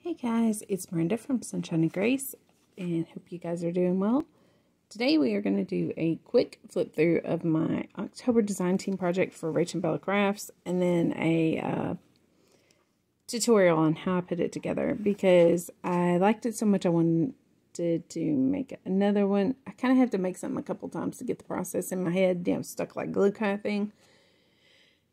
Hey guys, it's Miranda from Sunshine and Grace, and hope you guys are doing well. Today we are going to do a quick flip through of my October design team project for Rach and Bella Crafts, and then a tutorial on how I put it together because I liked it so much I wanted to make another one. I kind of have to make something a couple times to get the process in my head, stuck like glue kind of thing.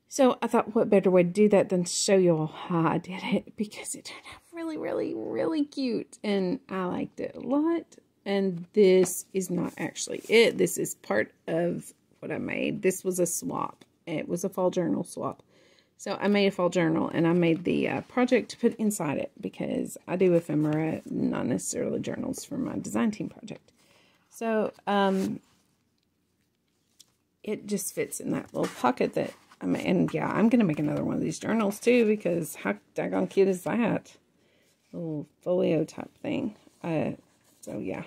So I thought, what better way to do that than to show you all how I did it, because it turned out really, really, really cute, and I liked it a lot. And this is not actually it. This is part of what I made. This was a swap. It was a fall journal swap. So I made a fall journal, and I made the project to put inside it, because I do ephemera, not necessarily journals, for my design team project. So it just fits in that little pocket that and yeah, I'm going to make another one of these journals too, because how daggone cute is that? Little folio type thing. So yeah,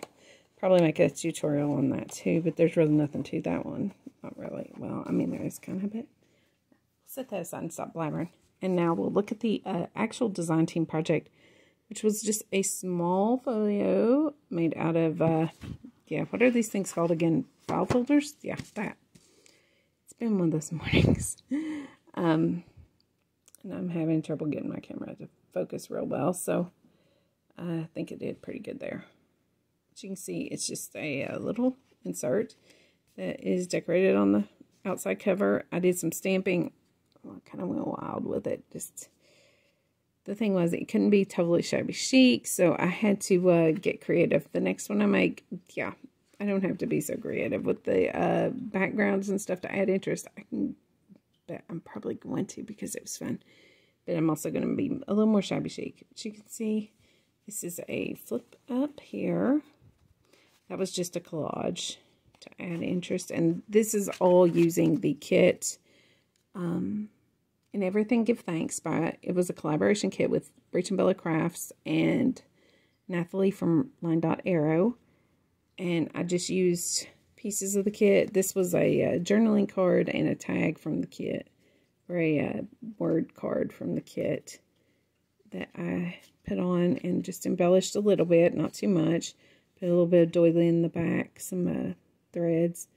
probably make a tutorial on that too, but there's really nothing to that one. Not really. Well, I mean, there is kind of a bit. Set that aside and stop blabbering. And now we'll look at the actual design team project, which was just a small folio made out of, yeah, what are these things called again? File folders? Yeah, that. Been one of those mornings. And I'm having trouble getting my camera to focus real well, so I think it did pretty good there. As you can see, it's just a little insert that is decorated on the outside cover. I did some stamping. Well, I kind of went wild with it. Just the thing was, it couldn't be totally shabby chic, so I had to get creative. The next one I make, yeah, I don't have to be so creative with the backgrounds and stuff to add interest. I can bet I'm probably going to, because it was fun. But I'm also going to be a little more shabby chic. As you can see, this is a flip up here. That was just a collage to add interest. And this is all using the kit. And Everything Give Thanks by, it was a collaboration kit with Bryan and Bella Crafts and Nathalie from Line Dot Arrow. And I just used pieces of the kit. This was a journaling card and a tag from the kit, or a word card from the kit that I put on and just embellished a little bit, not too much. Put a little bit of doily in the back, some threads.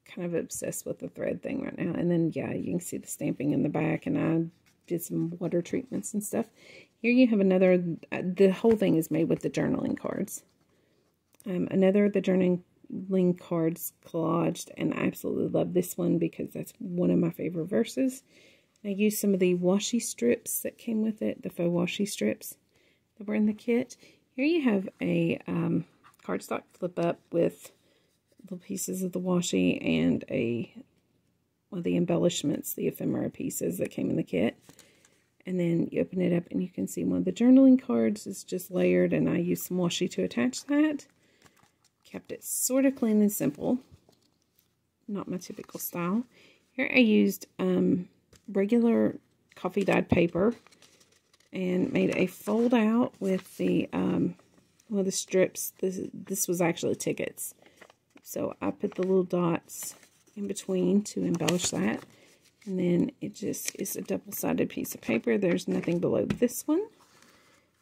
Kind of obsessed with the thread thing right now. And then, yeah, you can see the stamping in the back, and I did some water treatments and stuff. Here you have another, the whole thing is made with the journaling cards. Another of the journaling cards collaged, and I absolutely love this one because that's one of my favorite verses. I used some of the washi strips that came with it, the faux washi strips that were in the kit. Here you have a cardstock flip up with little pieces of the washi and one of the embellishments, the ephemera pieces that came in the kit. And then you open it up and you can see one of the journaling cards is just layered, and I used some washi to attach that. Kept it sort of clean and simple. Not my typical style. Here I used regular coffee dyed paper and made a fold out with the one of the strips. This was actually tickets. So I put the little dots in between to embellish that. And then it just is a double-sided piece of paper. There's nothing below this one.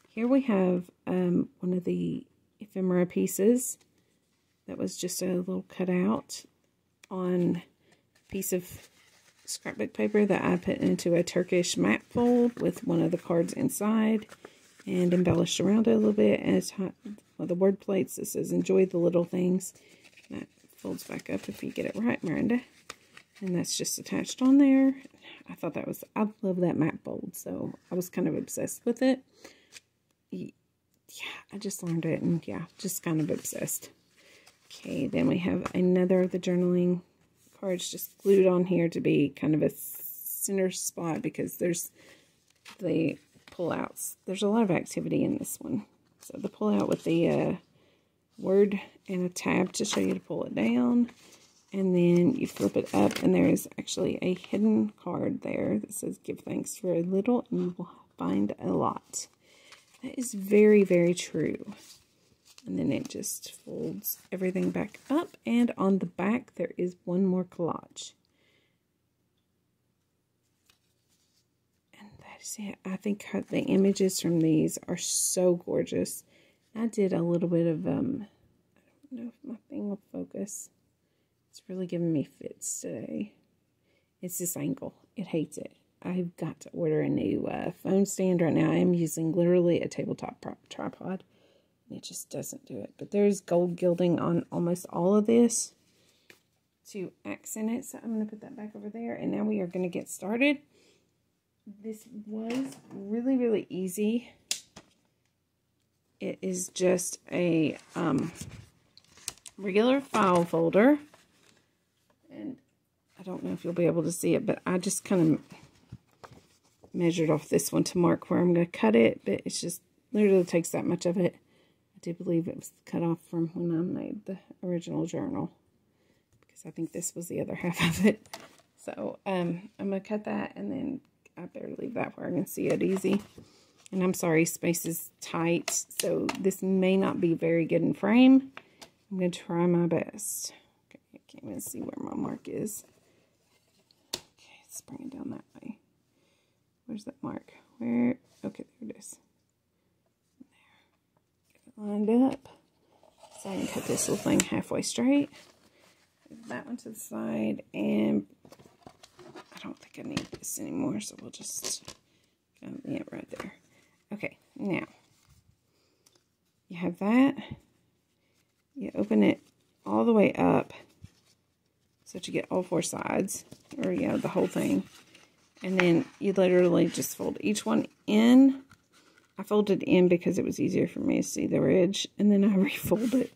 Here we have one of the ephemera pieces. That was just a little cutout on a piece of scrapbook paper that I put into a Turkish map fold with one of the cards inside and embellished around it a little bit. And it's one of the word plates that says, "Enjoy the little things." That folds back up if you get it right, Miranda. And that's just attached on there. I thought that was, I love that map fold, so I was kind of obsessed with it. Yeah, I just learned it, and yeah, just kind of obsessed. Okay, then we have another of the journaling cards just glued on here to be kind of a center spot, because there's the pullouts. There's a lot of activity in this one. So the pullout with the word and a tab to show you to pull it down. And then you flip it up, and there is actually a hidden card there that says, "Give thanks for a little, and you will find a lot." That is very, very true. And then it just folds everything back up. And on the back, there is one more collage. And that See, I think the images from these are so gorgeous. I did a little bit of, I don't know if my thing will focus. It's really giving me fits today. It's this angle. It hates it. I've got to order a new phone stand right now. I am using literally a tabletop tripod. And it just doesn't do it. But there's gold gilding on almost all of this to accent it. So I'm going to put that back over there. And now we are going to get started. This was really, really easy. It is just a regular file folder. And I don't know if you'll be able to see it, but I just kind of measured off this one to mark where I'm going to cut it. But it's just literally takes that much of it. I do believe it was cut off from when I made the original journal, because I think this was the other half of it. So I'm going to cut that, and then I better leave that where I can see it easy. And I'm sorry, space is tight, so this may not be very good in frame. I'm going to try my best. Okay, I can't even see where my mark is. Okay, let's bring it down that way. Where's that mark? Where? Okay, there it is. There. Get it lined up. So I can cut this little thing halfway straight. Move that one to the side, and I don't think I need this anymore, so we'll just got it right there. Okay, now you have that. You open it all the way up so that you get all four sides, or the whole thing. And then you literally just fold each one in. I folded in because it was easier for me to see the ridge, and then I refold it.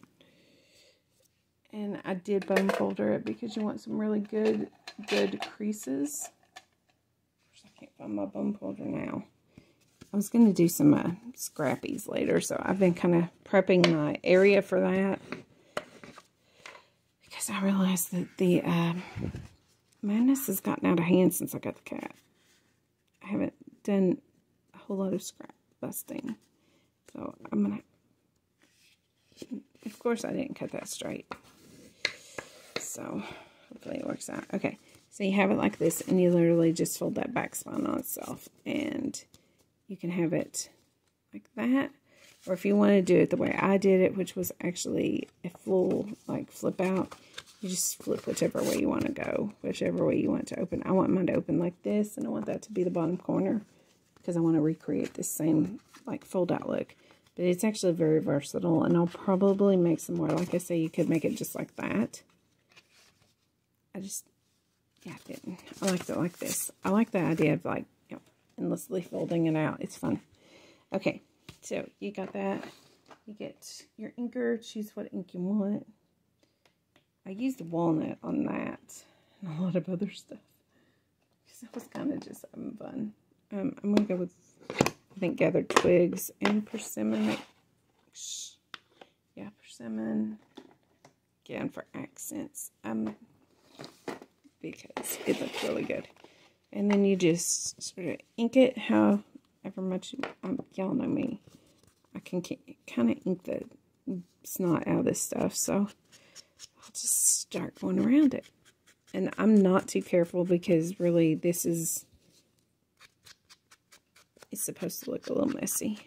And I did bone folder it because you want some really good creases. I can't find my bone folder now. I was going to do some scrappies later, so I've been kind of prepping my area for that. Because I realized that the madness has gotten out of hand since I got the cat. I haven't done a whole lot of scrap busting. So I'm going to... Of course, I didn't cut that straight. So hopefully it works out. Okay, so you have it like this, and you literally just fold that back spine on itself. And you can have it like that. Or if you want to do it the way I did it, which was actually a full, flip out, you just flip whichever way you want to go, whichever way you want it to open. I want mine to open like this, and I want that to be the bottom corner, because I want to recreate this same, fold out look. But it's actually very versatile, and I'll probably make some more. Like I say, you could make it just like that. I didn't. I liked it like this. I like the idea of, endlessly folding it out. It's fun. Okay, so you got that. You get your inker. Choose what ink you want. I used walnut on that and a lot of other stuff, because I was kind of just having fun. I'm going to go with, I think, gathered twigs and persimmon. Yeah, persimmon. Again, for accents. Because it looks really good. And then you just sort of ink it however much y'all know me. I can kind of ink the snot out of this stuff, so I'll just start going around it. And I'm not too careful, because really it's supposed to look a little messy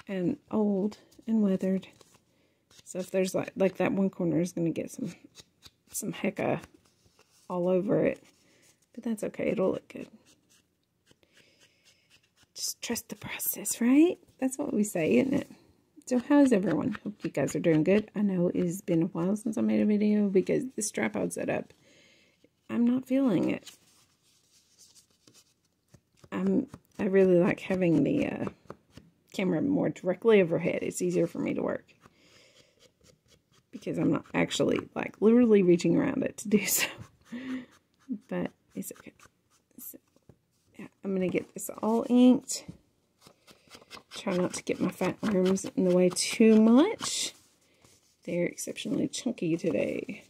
and old and weathered. So if there's like that one corner is going to get some hecka all over it, but that's okay. It'll look good. Just trust the process, right? That's what we say, isn't it? So how's everyone? Hope you guys are doing good. I know it has been a while since I made a video, because this tripod setup, I'm not feeling it. I really like having the camera more directly overhead. It's easier for me to work, because I'm not actually literally reaching around it to do so. But it's okay. So, yeah, I'm going to get this all inked. Try not to get my fat arms in the way too much. They're exceptionally chunky today.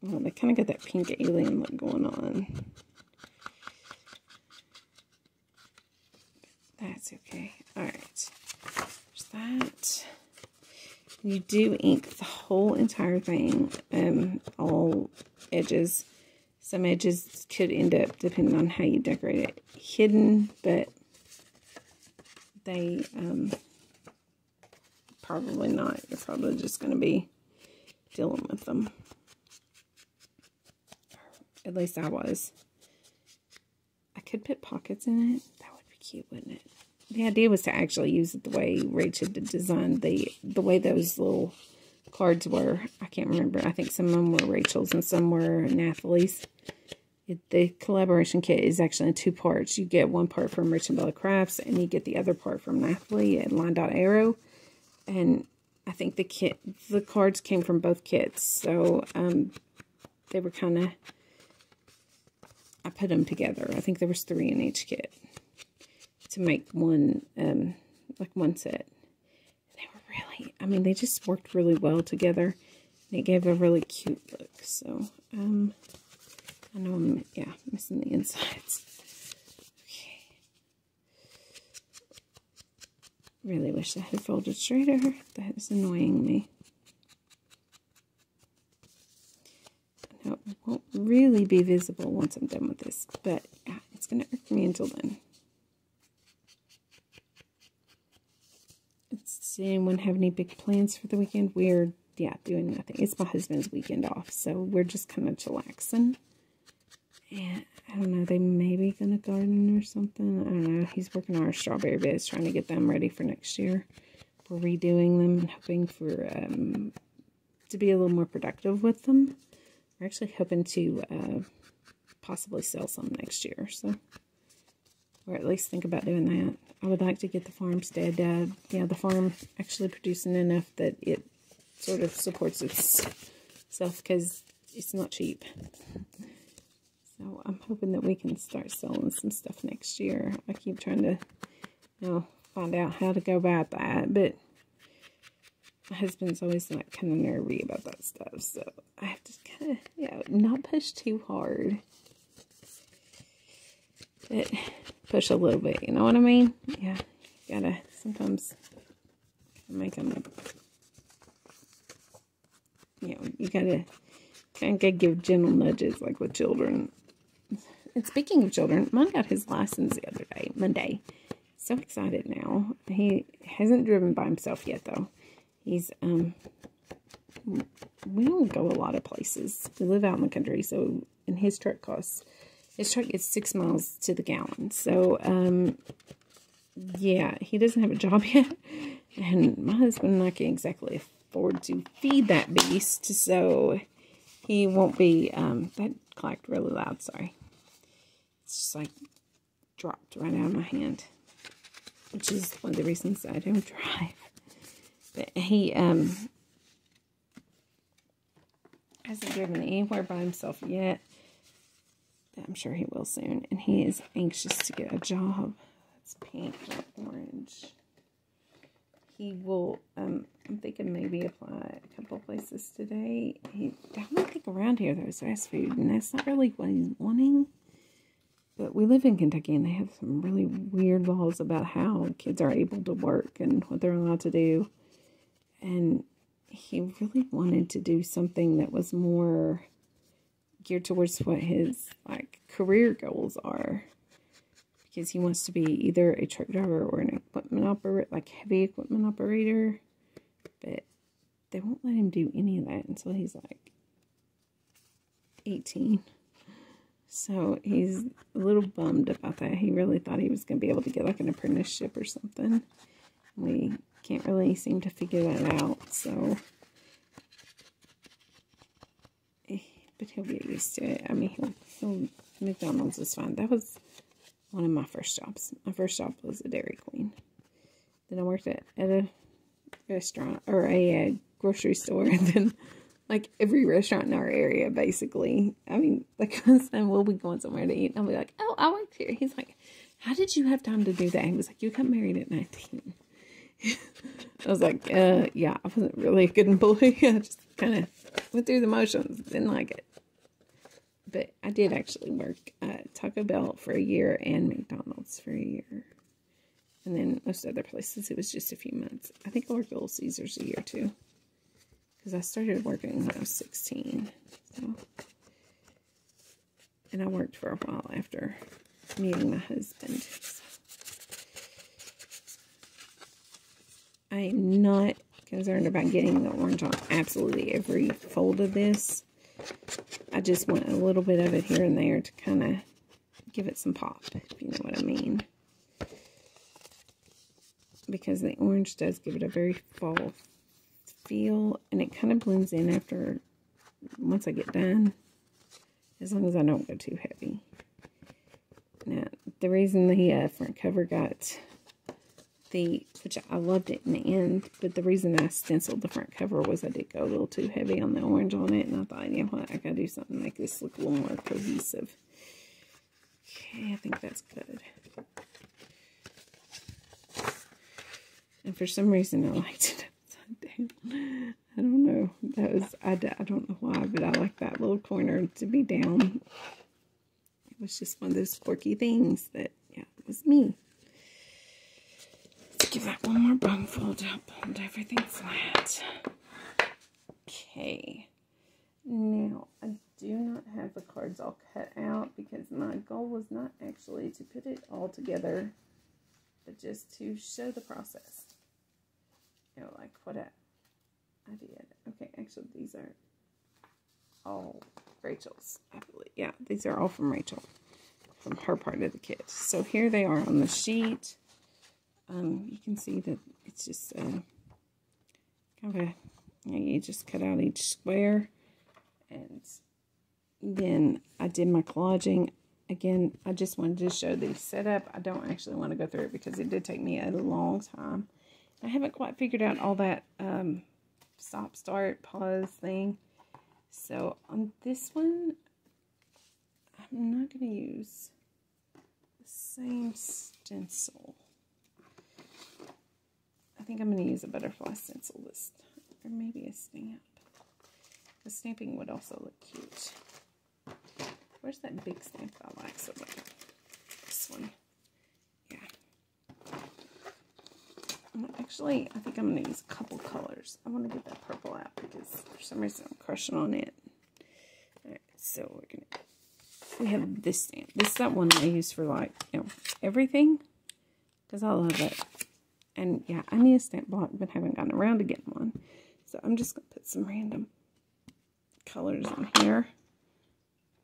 Well, they kind of got that pink alien look going on. That's okay. Alright. There's that. You do ink the whole entire thing, all edges. Some edges could end up, depending on how you decorate it, hidden, but they probably not. You're probably just going to be dealing with them. At least I was. I could put pockets in it. That would be cute, wouldn't it? The idea was to actually use it the way Rachel did design the way those little cards were. I can't remember. I think some of them were Rachel's and some were Nathalie's. The collaboration kit is actually in 2 parts. You get one part from Rich and Bella Crafts, and you get the other part from Nathalie at Line Dot Arrow. And I think the cards came from both kits, so they were kind of. I put them together. I think there was 3 in each kit to make one, like one set. They were really, I mean, they just worked really well together. And it gave a really cute look. So, I know I'm, missing the insides. Okay. Really wish I had folded straighter. That is annoying me. I know it won't really be visible once I'm done with this, but yeah, it's going to irk me until then. Does anyone have any big plans for the weekend? We're, doing nothing. It's my husband's weekend off, so we're just kind of chillaxing. And I don't know, they may be going to garden or something. I don't know. He's working on our strawberry beds, trying to get them ready for next year. We're redoing them and hoping for to be a little more productive with them. We're actually hoping to possibly sell some next year, so, or at least think about doing that. I would like to get the farmstead, the farm actually producing enough that it sort of supports itself, because it's not cheap. So I'm hoping that we can start selling some stuff next year. I keep trying to, find out how to go about that, but my husband's always like kind of nervy about that stuff, so I have to kind of, not push too hard, but push a little bit, you know what I mean? Yeah, you gotta sometimes make them, you gotta kind of give gentle nudges, like with children. And speaking of children, mine got his license the other day, Monday. So excited now. He hasn't driven by himself yet, though. He's, we don't go a lot of places. We live out in the country, so, and his truck gets 6 miles to the gallon. So, he doesn't have a job yet. And my husband and I can't exactly afford to feed that beast, so he won't be, that clacked really loud, sorry. It's just like dropped right out of my hand, which is one of the reasons I don't drive. But he hasn't driven anywhere by himself yet. But I'm sure he will soon. And he is anxious to get a job. It's pink or orange. He will, I'm thinking maybe apply a couple places today. I don't think around here there's fast food, and that's not really what he's wanting. But we live in Kentucky, and they have some really weird laws about how kids are able to work and what they're allowed to do. And he really wanted to do something that was more geared towards what his, career goals are. Because he wants to be either a truck driver or an equipment operator, heavy equipment operator. But they won't let him do any of that until he's 18. So he's a little bummed about that. He really thought he was going to be able to get an apprenticeship or something. We can't really seem to figure that out. So, but he'll get used to it. I mean, McDonald's is fine. That was one of my first jobs. My first job was a Dairy Queen. Then I worked at a restaurant or a grocery store, and then every restaurant in our area, basically. I mean, son will be going somewhere to eat, and I'll be like, oh, I worked here. He's like, how did you have time to do that? He was like, you got married at 19. I was like, yeah, I wasn't really a good employee. I just kind of went through the motions. Didn't like it. But I did actually work at Taco Bell for a year and McDonald's for a year. And then most other places, it was just a few months. I think I worked at Little Caesars a year, too. Because I started working when I was 16. So, And I worked for a while after meeting my husband. I am not concerned about getting the orange on absolutely every fold of this. I just want a little bit of it here and there to kind of give it some pop, if you know what I mean. Because the orange does give it a very fall feel, and it kind of blends in after, once I get done, as long as I don't go too heavy. Now, the reason the front cover got which I loved it in the end, but the reason I stenciled the front cover was I did go a little too heavy on the orange on it, and I thought, you know what, I gotta do something to make this look a little more cohesive. Okay, I think that's good. And for some reason, I liked it upside down. I don't know. I don't know why, but I like that little corner to be down. It was just one of those quirky things that, yeah, it was me. Let's give that one more bung fold up, hold everything flat. Okay. Now, I do not have the cards all cut out because my goal was not actually to put it all together, but just to show the process. You know, like what I did. Okay, actually, these are all Rachel's, I believe. Yeah, these are all from Rachel, from her part of the kit. So here they are on the sheet. You can see that it's just kind of a, you just cut out each square, and then I did my collaging. Again, I just wanted to show the setup. I don't actually want to go through it because it did take me a long time. I haven't quite figured out all that stop, start, pause thing. So on this one, I'm not going to use the same stencil. I think I'm going to use a butterfly stencil this time, or maybe a stamp. The stamping would also look cute. Where's that big stamp I like so much? This one. Yeah. Actually, I think I'm going to use a couple colors. I want to get that purple out because for some reason I'm crushing on it. Alright, so we're going to... We have this stamp. This is that one I use for, like, you know, everything. Because I love it. And, yeah, I need a stamp block, but haven't gotten around to getting one. So I'm just going to put some random colors in here.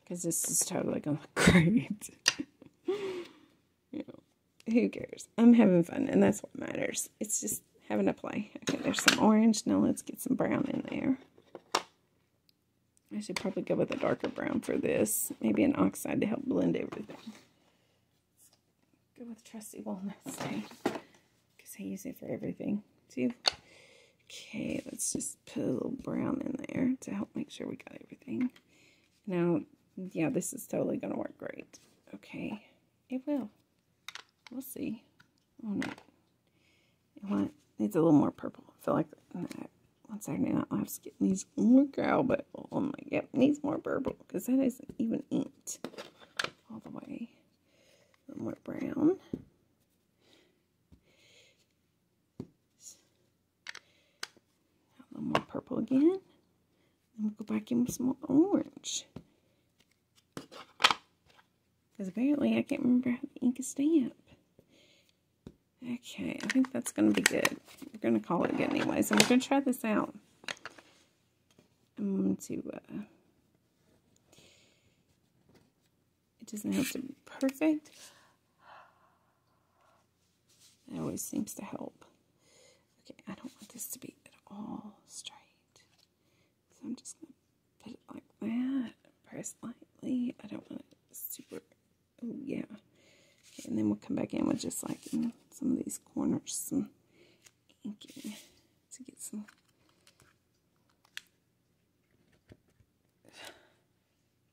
Because this is totally going to look great. You know, who cares? I'm having fun, and that's what matters. It's just having a play. Okay, there's some orange. Now let's get some brown in there. I should probably go with a darker brown for this. Maybe an oxide to help blend everything. Let's go with trusty walnut stain. Because I use it for everything, too. Okay, let's just put a little brown in there to help make sure we got everything. Now, yeah, this is totally going to work great. Okay, it will. We'll see. Oh, no. It needs a little more purple. I feel like on Saturday Night Live's getting these more cow, but oh my, yep, needs more purple because that isn't even inked all the way. A little more brown. A little more purple again. And we'll go back in with some more orange. Because apparently I can't remember how to ink a stamp. Okay, I think that's going to be good. We're going to call it good anyway. So we're going to try this out. I'm going to, it doesn't have to be perfect. It always seems to help. Okay, I don't want this to be at all straight. So I'm just going to put it like that. Press lightly. I don't want it super, oh yeah. Okay, and then we'll come back in with just like in some of these corners, some inking to get some.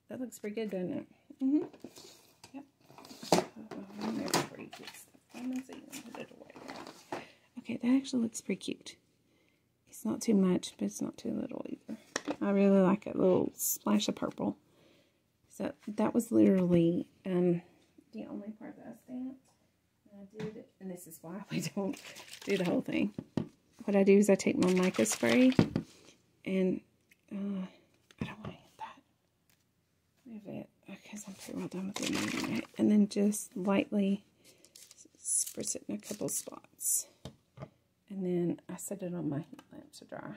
That looks pretty good, doesn't it? Mm-hmm. Yep. There's pretty cute stuff. I'm going to put it away. Okay, that actually looks pretty cute. It's not too much, but it's not too little either. I really like a little splash of purple. So that was literally the only part that I stamped. And I did, and this is why we don't do the whole thing. What I do is I take my mica spray, and I don't want to hit that. Move it. because I'm pretty well done with it anyway. And then just lightly spritz it in a couple spots. And then I set it on my heat lamp to dry.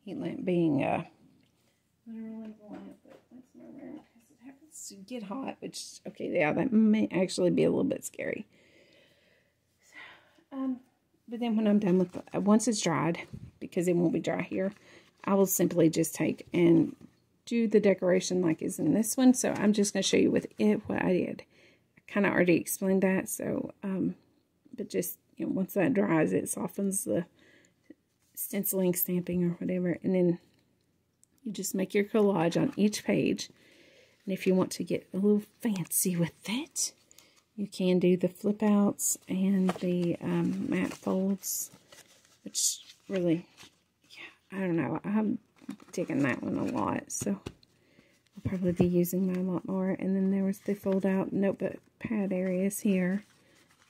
Heat lamp being literally the lamp that makes my room because it happens to get hot, which, okay, yeah, that may actually be a little bit scary. So, but then when I'm done with it, once it's dried, because it won't be dry here, I will simply just take and do the decoration like is in this one. So I'm just going to show you with it what I did. I kind of already explained that. So, but just, you know, once that dries, it softens the stenciling, stamping, or whatever. And then you just make your collage on each page. And if you want to get a little fancy with it, you can do the flip outs and the matte folds, which really, yeah, I don't know. I'm digging that one a lot, so I'll probably be using that a lot more. And then there was the fold out notebook pad areas here.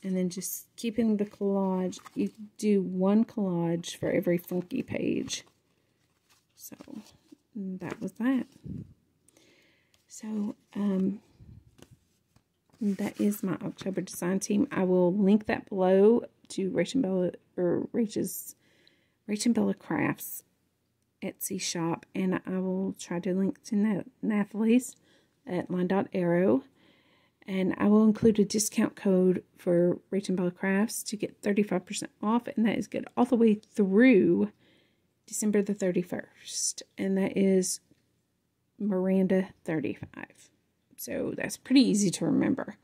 And then just keeping the collage, you do one collage for every funky page. So that was that. So that is my October design team. I will link that below to Rach and Bella Crafts Etsy shop, and I will try to link to Nathalie's at line.arrow. And I will include a discount code for Rach and Bella Crafts to get 35% off. And that is good all the way through December the 31st. And that is Miranda 35. So that's pretty easy to remember.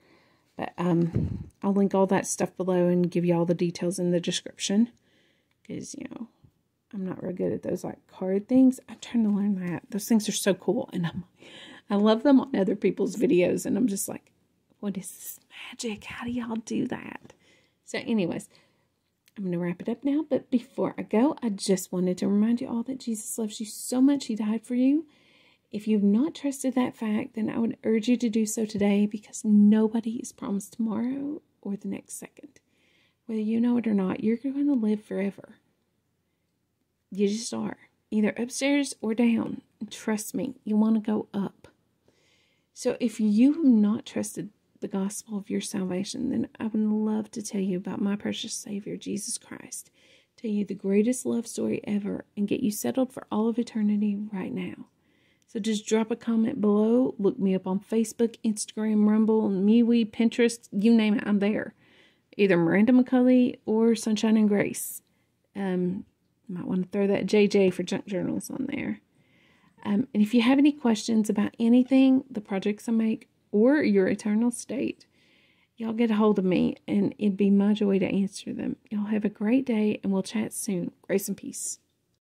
But I'll link all that stuff below and give you all the details in the description. Because, you know, I'm not real good at those like card things. I'm trying to learn that. Those things are so cool. And I love them on other people's videos. And I'm just like, what is this magic? How do y'all do that? So anyways, I'm going to wrap it up now. But before I go, I just wanted to remind you all that Jesus loves you so much. He died for you. If you've not trusted that fact, then I would urge you to do so today, because nobody is promised tomorrow or the next second. Whether you know it or not, you're going to live forever. You just are. Either upstairs or down. And trust me, you want to go up. So if you have not trusted the gospel of your salvation, then I would love to tell you about my precious Savior, Jesus Christ. Tell you the greatest love story ever and get you settled for all of eternity right now. So just drop a comment below. Look me up on Facebook, Instagram, Rumble, MeWe, Pinterest. You name it, I'm there. Either Miranda McCulley or Sunshine and Grace. Might want to throw that JJ for junk journals on there. And if you have any questions about anything, the projects I make, or your eternal state, y'all get a hold of me, and it'd be my joy to answer them. Y'all have a great day, and we'll chat soon. Grace and peace.